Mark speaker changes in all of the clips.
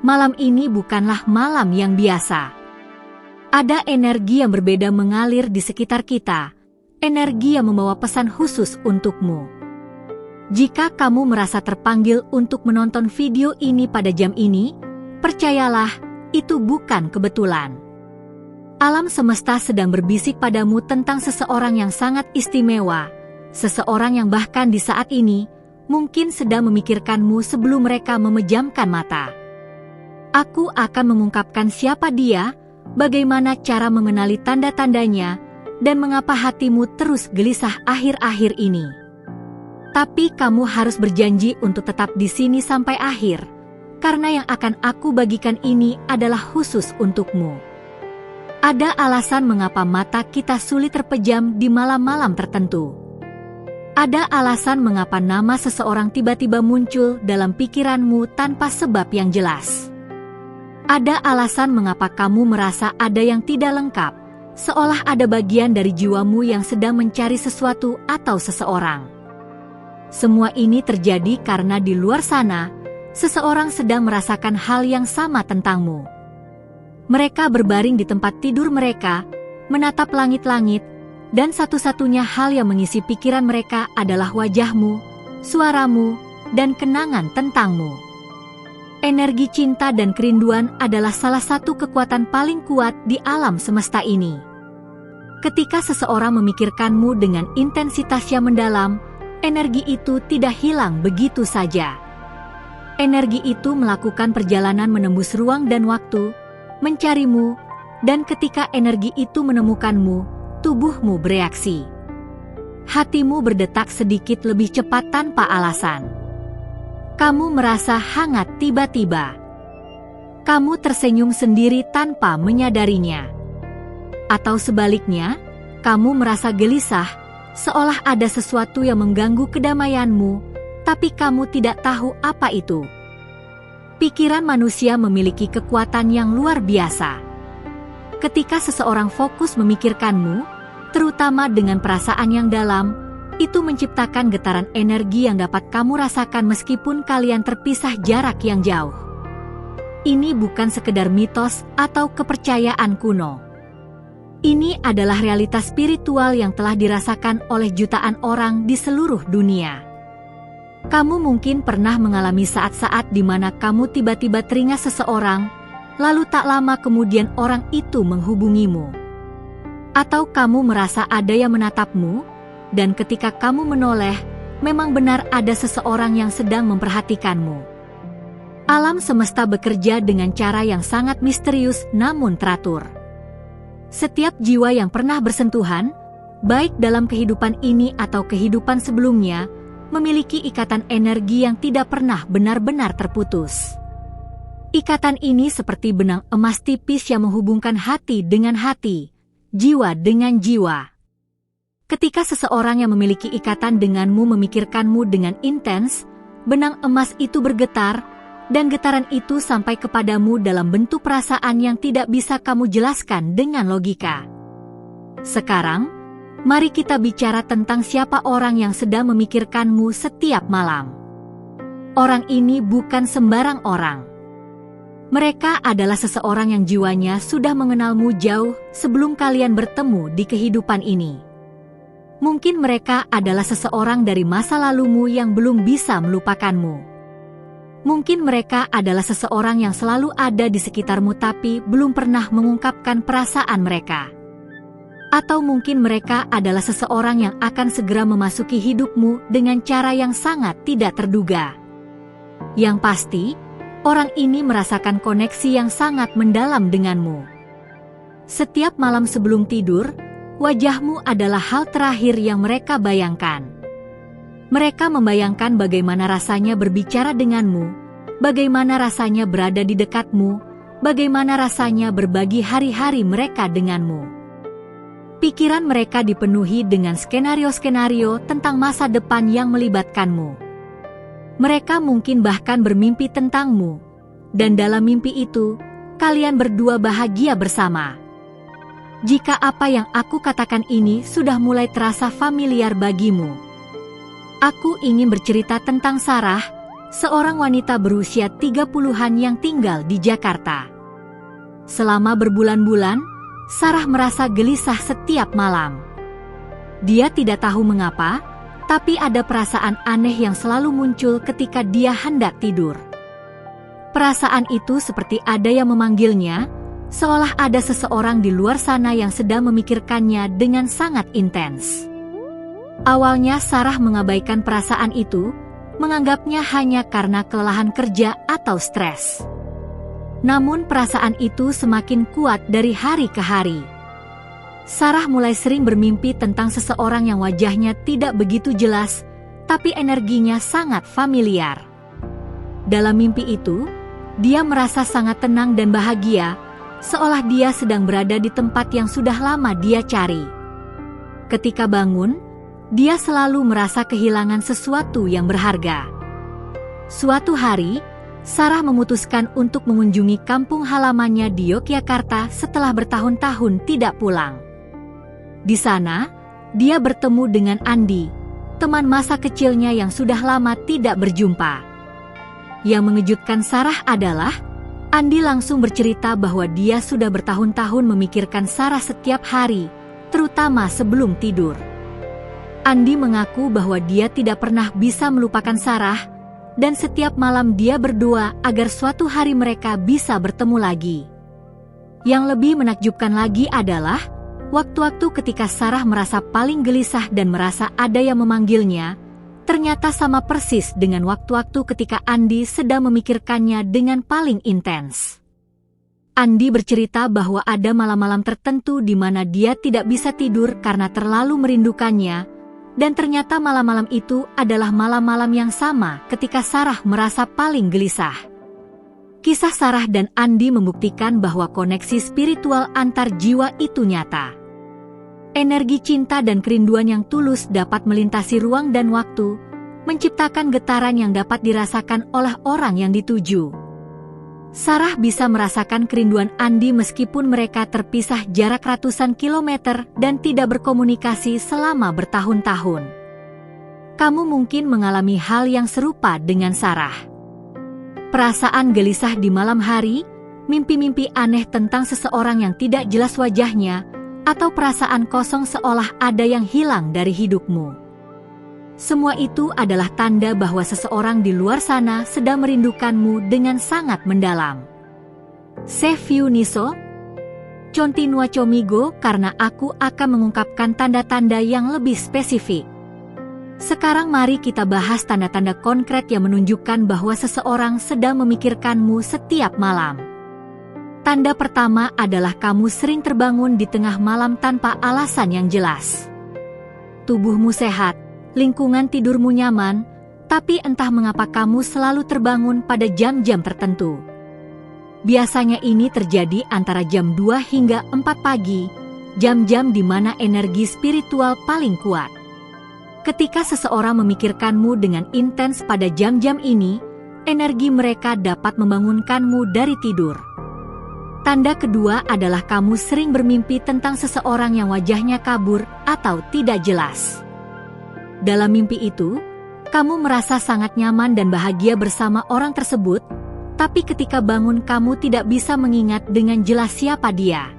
Speaker 1: Malam ini bukanlah malam yang biasa. Ada energi yang berbeda mengalir di sekitar kita, energi yang membawa pesan khusus untukmu. Jika kamu merasa terpanggil untuk menonton video ini pada jam ini, percayalah, itu bukan kebetulan. Alam semesta sedang berbisik padamu tentang seseorang yang sangat istimewa, seseorang yang bahkan di saat ini mungkin sedang memikirkanmu sebelum mereka memejamkan mata. Aku akan mengungkapkan siapa dia, bagaimana cara mengenali tanda-tandanya, dan mengapa hatimu terus gelisah akhir-akhir ini. Tapi kamu harus berjanji untuk tetap di sini sampai akhir, karena yang akan aku bagikan ini adalah khusus untukmu. Ada alasan mengapa mata kita sulit terpejam di malam-malam tertentu. Ada alasan mengapa nama seseorang tiba-tiba muncul dalam pikiranmu tanpa sebab yang jelas. Ada alasan mengapa kamu merasa ada yang tidak lengkap, seolah ada bagian dari jiwamu yang sedang mencari sesuatu atau seseorang. Semua ini terjadi karena di luar sana, seseorang sedang merasakan hal yang sama tentangmu. Mereka berbaring di tempat tidur mereka, menatap langit-langit, dan satu-satunya hal yang mengisi pikiran mereka adalah wajahmu, suaramu, dan kenangan tentangmu. Energi cinta dan kerinduan adalah salah satu kekuatan paling kuat di alam semesta ini. Ketika seseorang memikirkanmu dengan intensitas yang mendalam, energi itu tidak hilang begitu saja. Energi itu melakukan perjalanan menembus ruang dan waktu, mencarimu, dan ketika energi itu menemukanmu, tubuhmu bereaksi. Hatimu berdetak sedikit lebih cepat tanpa alasan. Kamu merasa hangat tiba-tiba. Kamu tersenyum sendiri tanpa menyadarinya. Atau sebaliknya, kamu merasa gelisah, seolah ada sesuatu yang mengganggu kedamaianmu, tapi kamu tidak tahu apa itu. Pikiran manusia memiliki kekuatan yang luar biasa. Ketika seseorang fokus memikirkanmu, terutama dengan perasaan yang dalam, itu menciptakan getaran energi yang dapat kamu rasakan meskipun kalian terpisah jarak yang jauh. Ini bukan sekedar mitos atau kepercayaan kuno. Ini adalah realitas spiritual yang telah dirasakan oleh jutaan orang di seluruh dunia. Kamu mungkin pernah mengalami saat-saat di mana kamu tiba-tiba teringat seseorang, lalu tak lama kemudian orang itu menghubungimu. Atau kamu merasa ada yang menatapmu, dan ketika kamu menoleh, memang benar ada seseorang yang sedang memperhatikanmu. Alam semesta bekerja dengan cara yang sangat misterius namun teratur. Setiap jiwa yang pernah bersentuhan, baik dalam kehidupan ini atau kehidupan sebelumnya, memiliki ikatan energi yang tidak pernah benar-benar terputus. Ikatan ini seperti benang emas tipis yang menghubungkan hati dengan hati, jiwa dengan jiwa. Ketika seseorang yang memiliki ikatan denganmu memikirkanmu dengan intens, benang emas itu bergetar, dan getaran itu sampai kepadamu dalam bentuk perasaan yang tidak bisa kamu jelaskan dengan logika. Sekarang, mari kita bicara tentang siapa orang yang sedang memikirkanmu setiap malam. Orang ini bukan sembarang orang. Mereka adalah seseorang yang jiwanya sudah mengenalmu jauh sebelum kalian bertemu di kehidupan ini. Mungkin mereka adalah seseorang dari masa lalumu yang belum bisa melupakanmu. Mungkin mereka adalah seseorang yang selalu ada di sekitarmu tapi belum pernah mengungkapkan perasaan mereka. Atau mungkin mereka adalah seseorang yang akan segera memasuki hidupmu dengan cara yang sangat tidak terduga. Yang pasti, orang ini merasakan koneksi yang sangat mendalam denganmu. Setiap malam sebelum tidur, wajahmu adalah hal terakhir yang mereka bayangkan. Mereka membayangkan bagaimana rasanya berbicara denganmu, bagaimana rasanya berada di dekatmu, bagaimana rasanya berbagi hari-hari mereka denganmu. Pikiran mereka dipenuhi dengan skenario-skenario tentang masa depan yang melibatkanmu. Mereka mungkin bahkan bermimpi tentangmu, dan dalam mimpi itu, kalian berdua bahagia bersama. Jika apa yang aku katakan ini sudah mulai terasa familiar bagimu, aku ingin bercerita tentang Sarah, seorang wanita berusia 30-an yang tinggal di Jakarta. Selama berbulan-bulan, Sarah merasa gelisah setiap malam. Dia tidak tahu mengapa, tapi ada perasaan aneh yang selalu muncul ketika dia hendak tidur. Perasaan itu seperti ada yang memanggilnya, seolah ada seseorang di luar sana yang sedang memikirkannya dengan sangat intens. Awalnya Sarah mengabaikan perasaan itu, menganggapnya hanya karena kelelahan kerja atau stres. Namun perasaan itu semakin kuat dari hari ke hari. Sarah mulai sering bermimpi tentang seseorang yang wajahnya tidak begitu jelas, tapi energinya sangat familiar. Dalam mimpi itu, dia merasa sangat tenang dan bahagia, seolah dia sedang berada di tempat yang sudah lama dia cari. Ketika bangun, dia selalu merasa kehilangan sesuatu yang berharga. Suatu hari, Sarah memutuskan untuk mengunjungi kampung halamannya di Yogyakarta setelah bertahun-tahun tidak pulang. Di sana, dia bertemu dengan Andi, teman masa kecilnya yang sudah lama tidak berjumpa. Yang mengejutkan Sarah adalah, Andi langsung bercerita bahwa dia sudah bertahun-tahun memikirkan Sarah setiap hari, terutama sebelum tidur. Andi mengaku bahwa dia tidak pernah bisa melupakan Sarah, dan setiap malam dia berdoa agar suatu hari mereka bisa bertemu lagi. Yang lebih menakjubkan lagi adalah, waktu-waktu ketika Sarah merasa paling gelisah dan merasa ada yang memanggilnya, ternyata sama persis dengan waktu-waktu ketika Andi sedang memikirkannya dengan paling intens. Andi bercerita bahwa ada malam-malam tertentu di mana dia tidak bisa tidur karena terlalu merindukannya, dan ternyata malam-malam itu adalah malam-malam yang sama ketika Sarah merasa paling gelisah. Kisah Sarah dan Andi membuktikan bahwa koneksi spiritual antar jiwa itu nyata. Energi cinta dan kerinduan yang tulus dapat melintasi ruang dan waktu, menciptakan getaran yang dapat dirasakan oleh orang yang dituju. Sarah bisa merasakan kerinduan Andi meskipun mereka terpisah jarak ratusan kilometer dan tidak berkomunikasi selama bertahun-tahun. Kamu mungkin mengalami hal yang serupa dengan Sarah. Perasaan gelisah di malam hari, mimpi-mimpi aneh tentang seseorang yang tidak jelas wajahnya, atau perasaan kosong seolah ada yang hilang dari hidupmu. Semua itu adalah tanda bahwa seseorang di luar sana sedang merindukanmu dengan sangat mendalam. Save you Niso. Continua comigo karena aku akan mengungkapkan tanda-tanda yang lebih spesifik. Sekarang mari kita bahas tanda-tanda konkret yang menunjukkan bahwa seseorang sedang memikirkanmu setiap malam. Tanda pertama adalah kamu sering terbangun di tengah malam tanpa alasan yang jelas. Tubuhmu sehat, lingkungan tidurmu nyaman, tapi entah mengapa kamu selalu terbangun pada jam-jam tertentu. Biasanya ini terjadi antara jam 2 hingga 4 pagi, jam-jam di mana energi spiritual paling kuat. Ketika seseorang memikirkanmu dengan intens pada jam-jam ini, energi mereka dapat membangunkanmu dari tidur. Tanda kedua adalah kamu sering bermimpi tentang seseorang yang wajahnya kabur atau tidak jelas. Dalam mimpi itu, kamu merasa sangat nyaman dan bahagia bersama orang tersebut, tapi ketika bangun kamu tidak bisa mengingat dengan jelas siapa dia.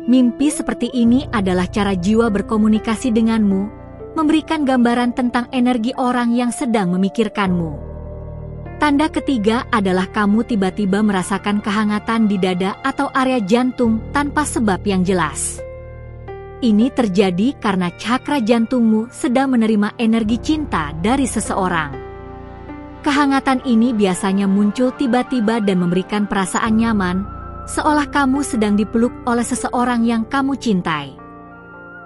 Speaker 1: Mimpi seperti ini adalah cara jiwa berkomunikasi denganmu, memberikan gambaran tentang energi orang yang sedang memikirkanmu. Tanda ketiga adalah kamu tiba-tiba merasakan kehangatan di dada atau area jantung tanpa sebab yang jelas. Ini terjadi karena cakra jantungmu sedang menerima energi cinta dari seseorang. Kehangatan ini biasanya muncul tiba-tiba dan memberikan perasaan nyaman, seolah kamu sedang dipeluk oleh seseorang yang kamu cintai.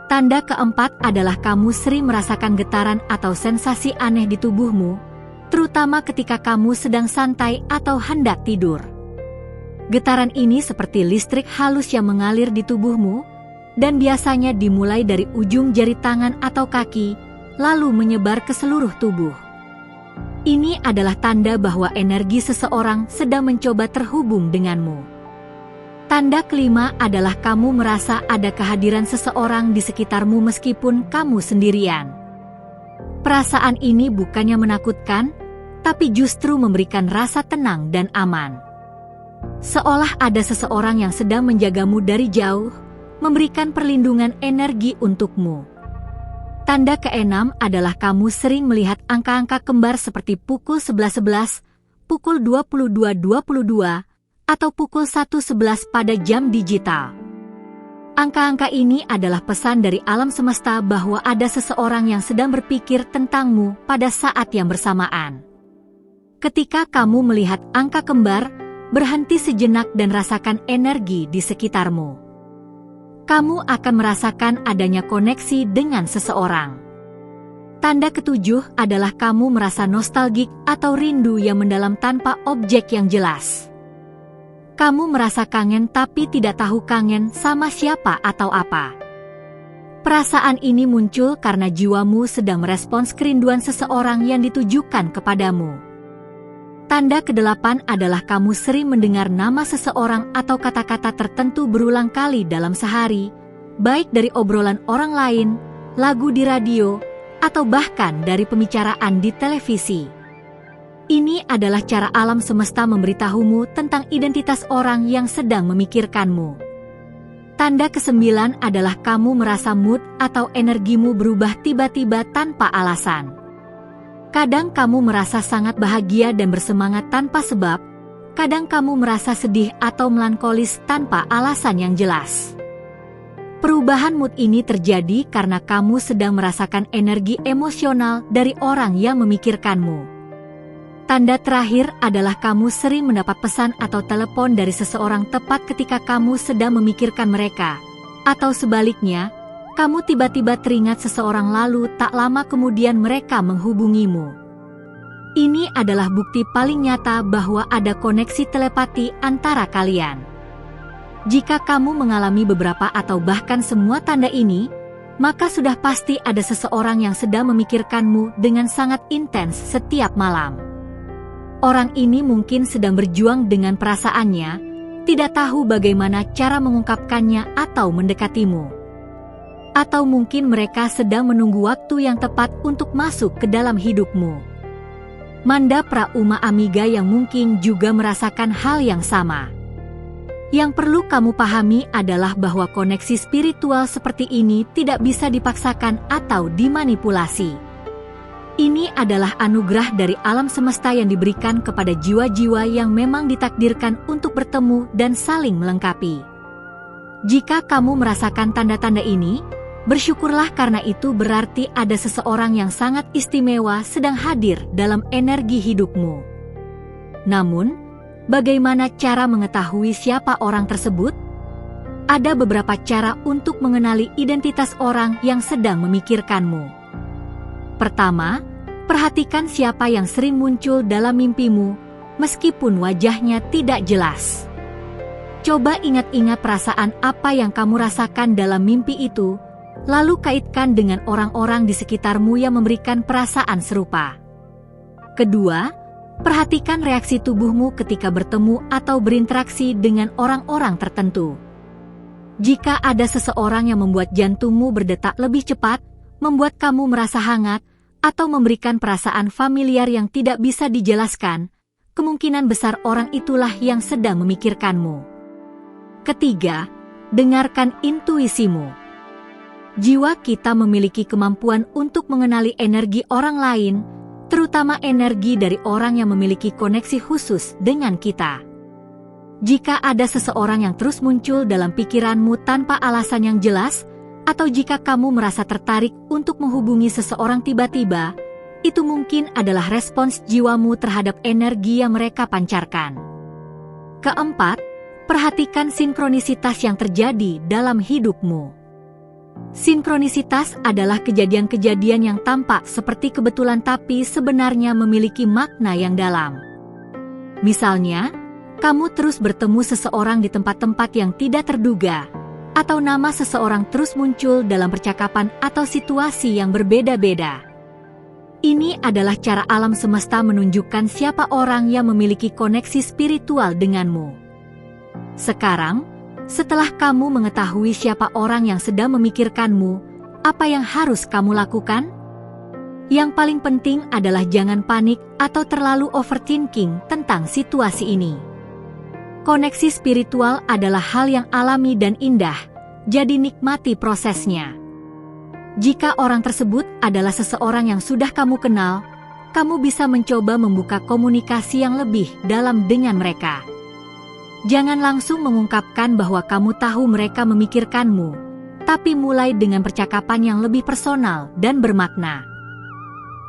Speaker 1: Tanda keempat adalah kamu sering merasakan getaran atau sensasi aneh di tubuhmu, terutama ketika kamu sedang santai atau hendak tidur. Getaran ini seperti listrik halus yang mengalir di tubuhmu, dan biasanya dimulai dari ujung jari tangan atau kaki, lalu menyebar ke seluruh tubuh. Ini adalah tanda bahwa energi seseorang sedang mencoba terhubung denganmu. Tanda kelima adalah kamu merasa ada kehadiran seseorang di sekitarmu meskipun kamu sendirian. Perasaan ini bukannya menakutkan, tapi justru memberikan rasa tenang dan aman. Seolah ada seseorang yang sedang menjagamu dari jauh, memberikan perlindungan energi untukmu. Tanda keenam adalah kamu sering melihat angka-angka kembar seperti pukul 11.11, pukul 22.22, atau pukul 1.11 pada jam digital. Angka-angka ini adalah pesan dari alam semesta bahwa ada seseorang yang sedang berpikir tentangmu pada saat yang bersamaan. Ketika kamu melihat angka kembar, berhenti sejenak dan rasakan energi di sekitarmu. Kamu akan merasakan adanya koneksi dengan seseorang. Tanda ketujuh adalah kamu merasa nostalgik atau rindu yang mendalam tanpa objek yang jelas. Kamu merasa kangen tapi tidak tahu kangen sama siapa atau apa. Perasaan ini muncul karena jiwamu sedang merespons kerinduan seseorang yang ditujukan kepadamu. Tanda kedelapan adalah kamu sering mendengar nama seseorang atau kata-kata tertentu berulang kali dalam sehari, baik dari obrolan orang lain, lagu di radio, atau bahkan dari pembicaraan di televisi. Ini adalah cara alam semesta memberitahumu tentang identitas orang yang sedang memikirkanmu. Tanda kesembilan adalah kamu merasa mood atau energimu berubah tiba-tiba tanpa alasan. Kadang kamu merasa sangat bahagia dan bersemangat tanpa sebab, kadang kamu merasa sedih atau melankolis tanpa alasan yang jelas. Perubahan mood ini terjadi karena kamu sedang merasakan energi emosional dari orang yang memikirkanmu. Tanda terakhir adalah kamu sering mendapat pesan atau telepon dari seseorang tepat ketika kamu sedang memikirkan mereka, atau sebaliknya, kamu tiba-tiba teringat seseorang lalu tak lama kemudian mereka menghubungimu. Ini adalah bukti paling nyata bahwa ada koneksi telepati antara kalian. Jika kamu mengalami beberapa atau bahkan semua tanda ini, maka sudah pasti ada seseorang yang sedang memikirkanmu dengan sangat intens setiap malam. Orang ini mungkin sedang berjuang dengan perasaannya, tidak tahu bagaimana cara mengungkapkannya atau mendekatimu. Atau mungkin mereka sedang menunggu waktu yang tepat untuk masuk ke dalam hidupmu. Manda Pra Uma Amiga yang mungkin juga merasakan hal yang sama. Yang perlu kamu pahami adalah bahwa koneksi spiritual seperti ini tidak bisa dipaksakan atau dimanipulasi. Ini adalah anugerah dari alam semesta yang diberikan kepada jiwa-jiwa yang memang ditakdirkan untuk bertemu dan saling melengkapi. Jika kamu merasakan tanda-tanda ini, bersyukurlah karena itu berarti ada seseorang yang sangat istimewa sedang hadir dalam energi hidupmu. Namun, bagaimana cara mengetahui siapa orang tersebut? Ada beberapa cara untuk mengenali identitas orang yang sedang memikirkanmu. Pertama, perhatikan siapa yang sering muncul dalam mimpimu, meskipun wajahnya tidak jelas. Coba ingat-ingat perasaan apa yang kamu rasakan dalam mimpi itu, lalu kaitkan dengan orang-orang di sekitarmu yang memberikan perasaan serupa. Kedua, perhatikan reaksi tubuhmu ketika bertemu atau berinteraksi dengan orang-orang tertentu. Jika ada seseorang yang membuat jantungmu berdetak lebih cepat, membuat kamu merasa hangat, atau memberikan perasaan familiar yang tidak bisa dijelaskan, kemungkinan besar orang itulah yang sedang memikirkanmu. Ketiga, dengarkan intuisimu. Jiwa kita memiliki kemampuan untuk mengenali energi orang lain, terutama energi dari orang yang memiliki koneksi khusus dengan kita. Jika ada seseorang yang terus muncul dalam pikiranmu tanpa alasan yang jelas, atau jika kamu merasa tertarik untuk menghubungi seseorang tiba-tiba, itu mungkin adalah respons jiwamu terhadap energi yang mereka pancarkan. Keempat, perhatikan sinkronisitas yang terjadi dalam hidupmu. Sinkronisitas adalah kejadian-kejadian yang tampak seperti kebetulan tapi sebenarnya memiliki makna yang dalam. Misalnya, kamu terus bertemu seseorang di tempat-tempat yang tidak terduga, atau nama seseorang terus muncul dalam percakapan atau situasi yang berbeda-beda. Ini adalah cara alam semesta menunjukkan siapa orang yang memiliki koneksi spiritual denganmu. Sekarang, setelah kamu mengetahui siapa orang yang sedang memikirkanmu, apa yang harus kamu lakukan? Yang paling penting adalah jangan panik atau terlalu overthinking tentang situasi ini. Koneksi spiritual adalah hal yang alami dan indah, jadi nikmati prosesnya. Jika orang tersebut adalah seseorang yang sudah kamu kenal, kamu bisa mencoba membuka komunikasi yang lebih dalam dengan mereka. Jangan langsung mengungkapkan bahwa kamu tahu mereka memikirkanmu, tapi mulai dengan percakapan yang lebih personal dan bermakna.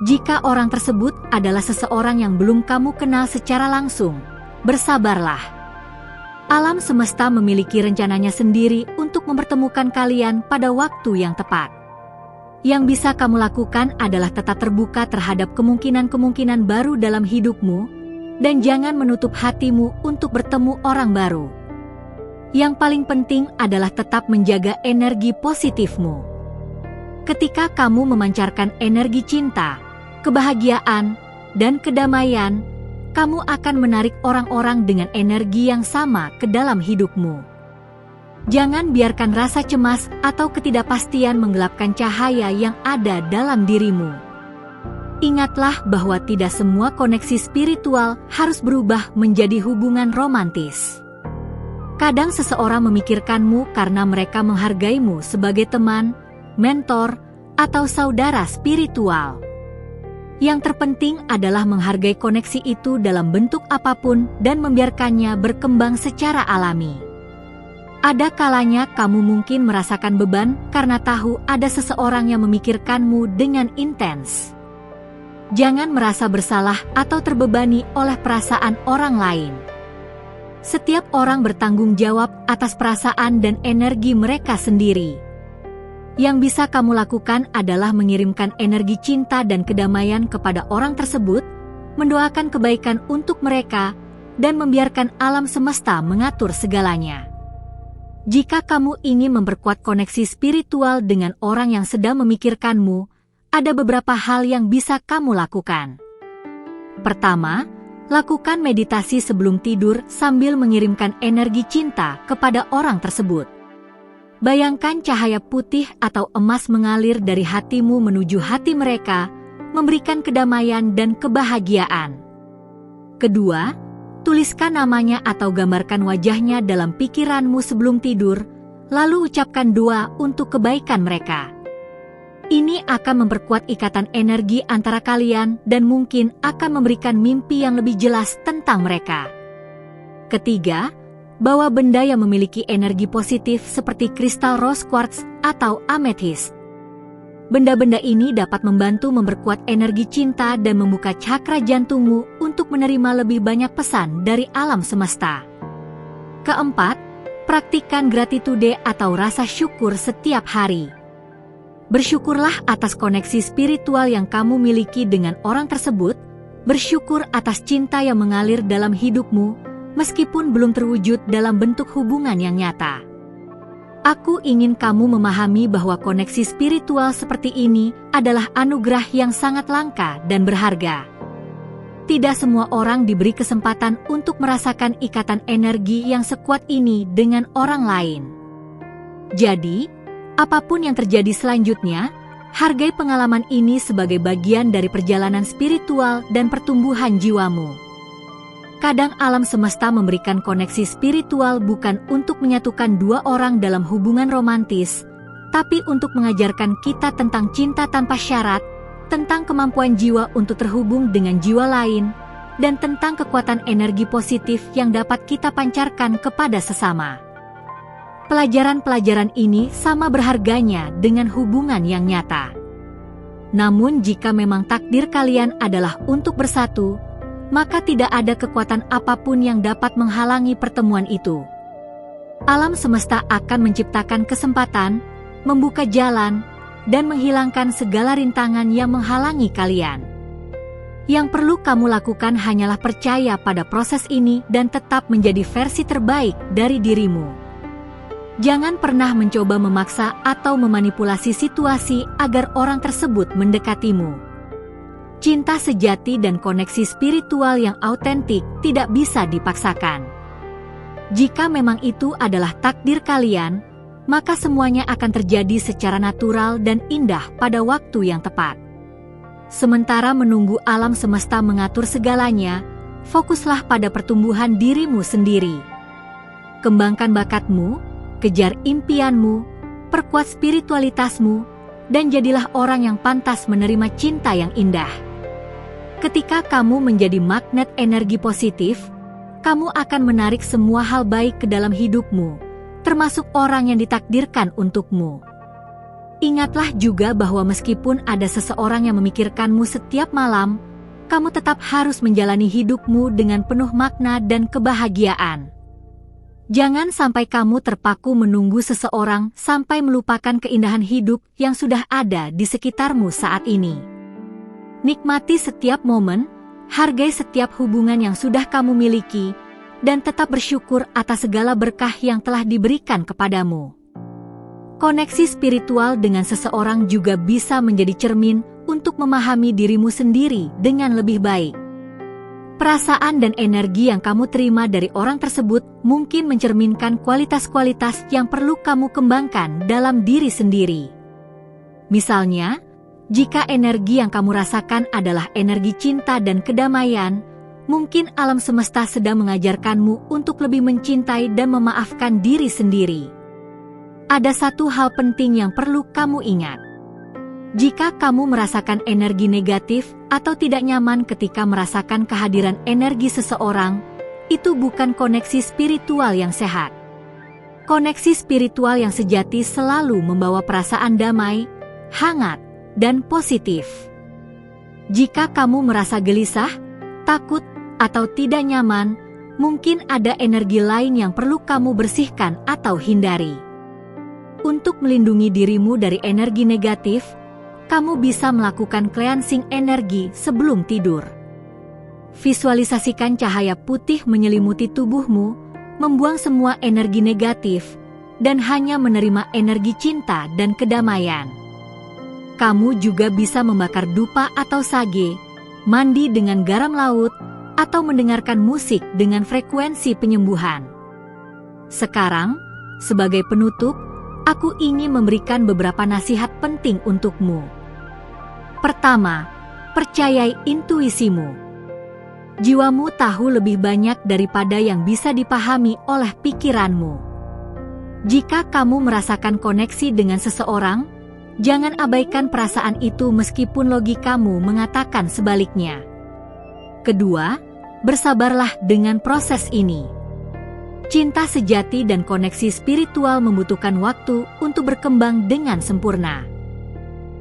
Speaker 1: Jika orang tersebut adalah seseorang yang belum kamu kenal secara langsung, bersabarlah. Alam semesta memiliki rencananya sendiri untuk mempertemukan kalian pada waktu yang tepat. Yang bisa kamu lakukan adalah tetap terbuka terhadap kemungkinan-kemungkinan baru dalam hidupmu, dan jangan menutup hatimu untuk bertemu orang baru. Yang paling penting adalah tetap menjaga energi positifmu. Ketika kamu memancarkan energi cinta, kebahagiaan, dan kedamaian, kamu akan menarik orang-orang dengan energi yang sama ke dalam hidupmu. Jangan biarkan rasa cemas atau ketidakpastian menggelapkan cahaya yang ada dalam dirimu. Ingatlah bahwa tidak semua koneksi spiritual harus berubah menjadi hubungan romantis. Kadang seseorang memikirkanmu karena mereka menghargaimu sebagai teman, mentor, atau saudara spiritual. Yang terpenting adalah menghargai koneksi itu dalam bentuk apapun dan membiarkannya berkembang secara alami. Ada kalanya kamu mungkin merasakan beban karena tahu ada seseorang yang memikirkanmu dengan intens. Jangan merasa bersalah atau terbebani oleh perasaan orang lain. Setiap orang bertanggung jawab atas perasaan dan energi mereka sendiri. Yang bisa kamu lakukan adalah mengirimkan energi cinta dan kedamaian kepada orang tersebut, mendoakan kebaikan untuk mereka, dan membiarkan alam semesta mengatur segalanya. Jika kamu ingin memperkuat koneksi spiritual dengan orang yang sedang memikirkanmu, ada beberapa hal yang bisa kamu lakukan. Pertama, lakukan meditasi sebelum tidur sambil mengirimkan energi cinta kepada orang tersebut. Bayangkan cahaya putih atau emas mengalir dari hatimu menuju hati mereka, memberikan kedamaian dan kebahagiaan. Kedua, tuliskan namanya atau gambarkan wajahnya dalam pikiranmu sebelum tidur, lalu ucapkan doa untuk kebaikan mereka. Ini akan memperkuat ikatan energi antara kalian dan mungkin akan memberikan mimpi yang lebih jelas tentang mereka. Ketiga, bawa benda yang memiliki energi positif seperti kristal rose quartz atau amethyst. Benda-benda ini dapat membantu memperkuat energi cinta dan membuka cakra jantungmu untuk menerima lebih banyak pesan dari alam semesta. Keempat, praktikkan gratitude atau rasa syukur setiap hari. Bersyukurlah atas koneksi spiritual yang kamu miliki dengan orang tersebut, bersyukur atas cinta yang mengalir dalam hidupmu, meskipun belum terwujud dalam bentuk hubungan yang nyata. Aku ingin kamu memahami bahwa koneksi spiritual seperti ini adalah anugerah yang sangat langka dan berharga. Tidak semua orang diberi kesempatan untuk merasakan ikatan energi yang sekuat ini dengan orang lain. Jadi, apapun yang terjadi selanjutnya, hargai pengalaman ini sebagai bagian dari perjalanan spiritual dan pertumbuhan jiwamu. Kadang alam semesta memberikan koneksi spiritual bukan untuk menyatukan dua orang dalam hubungan romantis, tapi untuk mengajarkan kita tentang cinta tanpa syarat, tentang kemampuan jiwa untuk terhubung dengan jiwa lain, dan tentang kekuatan energi positif yang dapat kita pancarkan kepada sesama. Pelajaran-pelajaran ini sama berharganya dengan hubungan yang nyata. Namun jika memang takdir kalian adalah untuk bersatu, maka tidak ada kekuatan apapun yang dapat menghalangi pertemuan itu. Alam semesta akan menciptakan kesempatan, membuka jalan, dan menghilangkan segala rintangan yang menghalangi kalian. Yang perlu kamu lakukan hanyalah percaya pada proses ini dan tetap menjadi versi terbaik dari dirimu. Jangan pernah mencoba memaksa atau memanipulasi situasi agar orang tersebut mendekatimu. Cinta sejati dan koneksi spiritual yang autentik tidak bisa dipaksakan. Jika memang itu adalah takdir kalian, maka semuanya akan terjadi secara natural dan indah pada waktu yang tepat. Sementara menunggu alam semesta mengatur segalanya, fokuslah pada pertumbuhan dirimu sendiri. Kembangkan bakatmu, kejar impianmu, perkuat spiritualitasmu, dan jadilah orang yang pantas menerima cinta yang indah. Ketika kamu menjadi magnet energi positif, kamu akan menarik semua hal baik ke dalam hidupmu, termasuk orang yang ditakdirkan untukmu. Ingatlah juga bahwa meskipun ada seseorang yang memikirkanmu setiap malam, kamu tetap harus menjalani hidupmu dengan penuh makna dan kebahagiaan. Jangan sampai kamu terpaku menunggu seseorang sampai melupakan keindahan hidup yang sudah ada di sekitarmu saat ini. Nikmati setiap momen, hargai setiap hubungan yang sudah kamu miliki, dan tetap bersyukur atas segala berkah yang telah diberikan kepadamu. Koneksi spiritual dengan seseorang juga bisa menjadi cermin untuk memahami dirimu sendiri dengan lebih baik. Perasaan dan energi yang kamu terima dari orang tersebut mungkin mencerminkan kualitas-kualitas yang perlu kamu kembangkan dalam diri sendiri. Misalnya, jika energi yang kamu rasakan adalah energi cinta dan kedamaian, mungkin alam semesta sedang mengajarkanmu untuk lebih mencintai dan memaafkan diri sendiri. Ada satu hal penting yang perlu kamu ingat. Jika kamu merasakan energi negatif atau tidak nyaman ketika merasakan kehadiran energi seseorang, itu bukan koneksi spiritual yang sehat. Koneksi spiritual yang sejati selalu membawa perasaan damai, hangat, dan positif. Jika kamu merasa gelisah, takut, atau tidak nyaman, mungkin ada energi lain yang perlu kamu bersihkan atau hindari. Untuk melindungi dirimu dari energi negatif, kamu bisa melakukan cleansing energi sebelum tidur. Visualisasikan cahaya putih menyelimuti tubuhmu, membuang semua energi negatif, dan hanya menerima energi cinta dan kedamaian. Kamu juga bisa membakar dupa atau sage, mandi dengan garam laut, atau mendengarkan musik dengan frekuensi penyembuhan. Sekarang, sebagai penutup, aku ingin memberikan beberapa nasihat penting untukmu. Pertama, percayai intuisimu. Jiwamu tahu lebih banyak daripada yang bisa dipahami oleh pikiranmu. Jika kamu merasakan koneksi dengan seseorang, jangan abaikan perasaan itu meskipun logikamu mengatakan sebaliknya. Kedua, bersabarlah dengan proses ini. Cinta sejati dan koneksi spiritual membutuhkan waktu untuk berkembang dengan sempurna.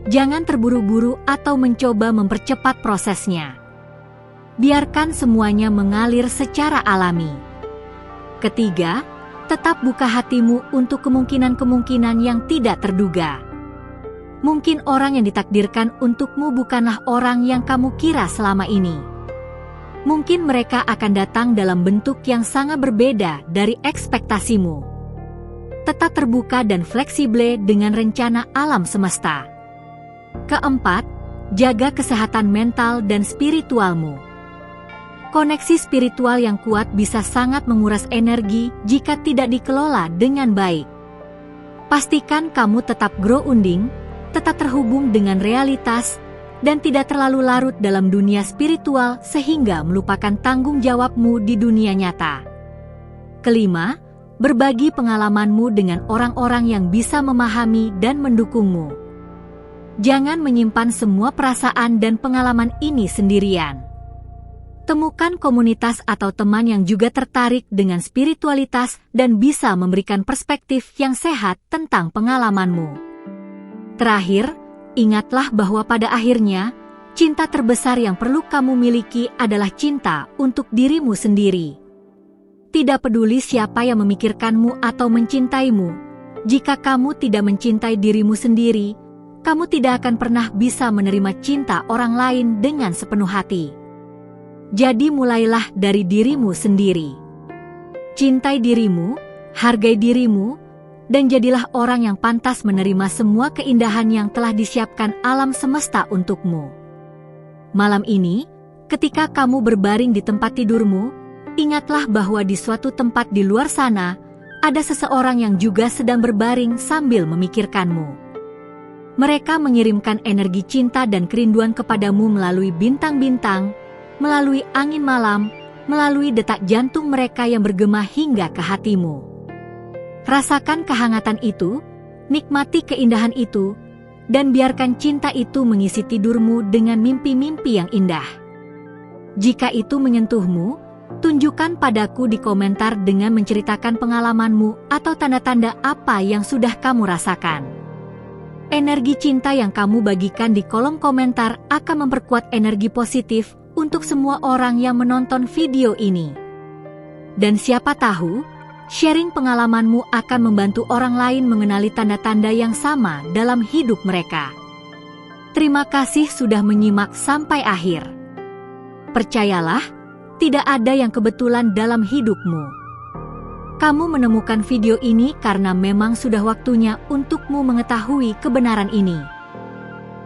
Speaker 1: Jangan terburu-buru atau mencoba mempercepat prosesnya. Biarkan semuanya mengalir secara alami. Ketiga, tetap buka hatimu untuk kemungkinan-kemungkinan yang tidak terduga. Mungkin orang yang ditakdirkan untukmu bukanlah orang yang kamu kira selama ini. Mungkin mereka akan datang dalam bentuk yang sangat berbeda dari ekspektasimu. Tetap terbuka dan fleksibel dengan rencana alam semesta. Keempat, jaga kesehatan mental dan spiritualmu. Koneksi spiritual yang kuat bisa sangat menguras energi jika tidak dikelola dengan baik. Pastikan kamu tetap grounding, tetap terhubung dengan realitas, dan tidak terlalu larut dalam dunia spiritual sehingga melupakan tanggung jawabmu di dunia nyata. Kelima, berbagi pengalamanmu dengan orang-orang yang bisa memahami dan mendukungmu. Jangan menyimpan semua perasaan dan pengalaman ini sendirian. Temukan komunitas atau teman yang juga tertarik dengan spiritualitas dan bisa memberikan perspektif yang sehat tentang pengalamanmu. Terakhir, ingatlah bahwa pada akhirnya, cinta terbesar yang perlu kamu miliki adalah cinta untuk dirimu sendiri. Tidak peduli siapa yang memikirkanmu atau mencintaimu, jika kamu tidak mencintai dirimu sendiri, kamu tidak akan pernah bisa menerima cinta orang lain dengan sepenuh hati. Jadi mulailah dari dirimu sendiri. Cintai dirimu, hargai dirimu, dan jadilah orang yang pantas menerima semua keindahan yang telah disiapkan alam semesta untukmu. Malam ini, ketika kamu berbaring di tempat tidurmu, ingatlah bahwa di suatu tempat di luar sana, ada seseorang yang juga sedang berbaring sambil memikirkanmu. Mereka mengirimkan energi cinta dan kerinduan kepadamu melalui bintang-bintang, melalui angin malam, melalui detak jantung mereka yang bergema hingga ke hatimu. Rasakan kehangatan itu, nikmati keindahan itu, dan biarkan cinta itu mengisi tidurmu dengan mimpi-mimpi yang indah. Jika itu menyentuhmu, tunjukkan padaku di komentar dengan menceritakan pengalamanmu atau tanda-tanda apa yang sudah kamu rasakan. Energi cinta yang kamu bagikan di kolom komentar akan memperkuat energi positif untuk semua orang yang menonton video ini. Dan siapa tahu, sharing pengalamanmu akan membantu orang lain mengenali tanda-tanda yang sama dalam hidup mereka. Terima kasih sudah menyimak sampai akhir. Percayalah, tidak ada yang kebetulan dalam hidupmu. Kamu menemukan video ini karena memang sudah waktunya untukmu mengetahui kebenaran ini.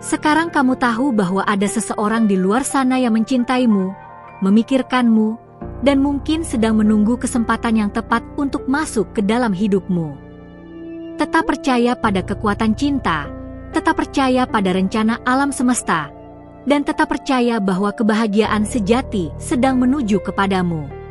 Speaker 1: Sekarang kamu tahu bahwa ada seseorang di luar sana yang mencintaimu, memikirkanmu, dan mungkin sedang menunggu kesempatan yang tepat untuk masuk ke dalam hidupmu. Tetap percaya pada kekuatan cinta, tetap percaya pada rencana alam semesta, dan tetap percaya bahwa kebahagiaan sejati sedang menuju kepadamu.